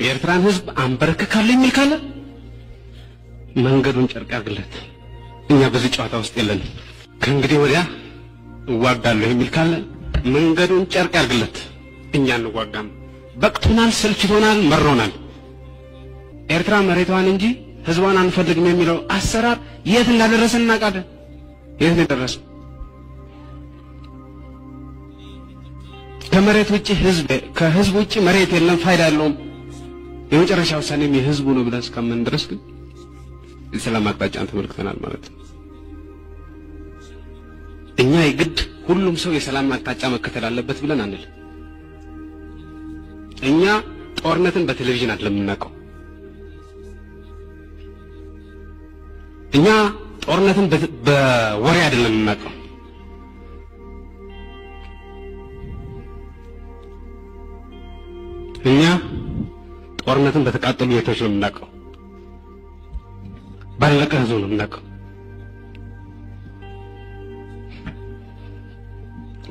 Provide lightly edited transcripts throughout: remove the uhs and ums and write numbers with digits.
የኤርትራን ህዝብ አንበረከካለሁ የሚል ካለ መንገዱን ጨርቅ ያርግለት። እኛ በዚህ ጨዋታ ውስጥ የለንም። ከእንግዲህ ወዲያ እዋጋለሁ የሚል ካለ መንገዱን ጨርቅ ያርግለት። እኛ እንዋጋም። በቅቶናል፣ ሰልችቶናል፣ መሮናል። ኤርትራ መሬቷን እንጂ ህዝቧን አንፈልግም የሚለው አሰራር የት እንዳደረሰ እናውቃለን። የት እንደደረሰ ከመሬት ውጪ ህዝብ ከህዝብ ውጪ መሬት የለም፣ ፋይዳ የለውም። የመጨረሻው ውሳኔም የህዝቡ ነው ብለን እስከምን ድረስ ግን የሰላም አቅጣጫን ተመልክተናል ማለት ነው። እኛ የግድ ሁሉም ሰው የሰላም አቅጣጫ መከተል አለበት ብለን አንል። እኛ ጦርነትን በቴሌቪዥን አይደለም የምናውቀው። እኛ ጦርነትን በወሬ አይደለም የምናውቀው። እኛ ጦርነትን በተቃጠሉ ቤቶች ነው የምናውቀው። ባለቀ ህዝብ ነው የምናውቀው።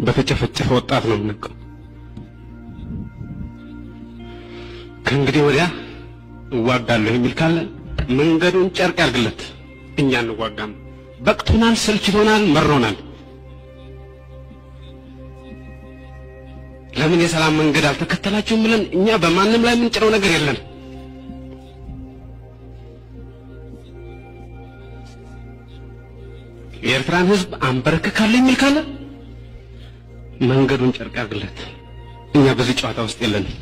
በተጨፈጨፈ ወጣት ነው የምናውቀው። ከእንግዲህ ወዲያ እዋጋለሁ የሚል ካለ መንገዱን ጨርቅ ያርግለት። እኛ እንዋጋም። በቅቶናል፣ ሰልችቶናል፣ መሮናል። ለምን የሰላም መንገድ አልተከተላችሁም ብለን እኛ በማንም ላይ ምንጭነው ነገር የለም። የኤርትራን ህዝብ አንበረከካለሁ የሚል ካለ መንገዱን ጨርቅ ያርግለት። እኛ በዚህ ጨዋታ ውስጥ የለንም።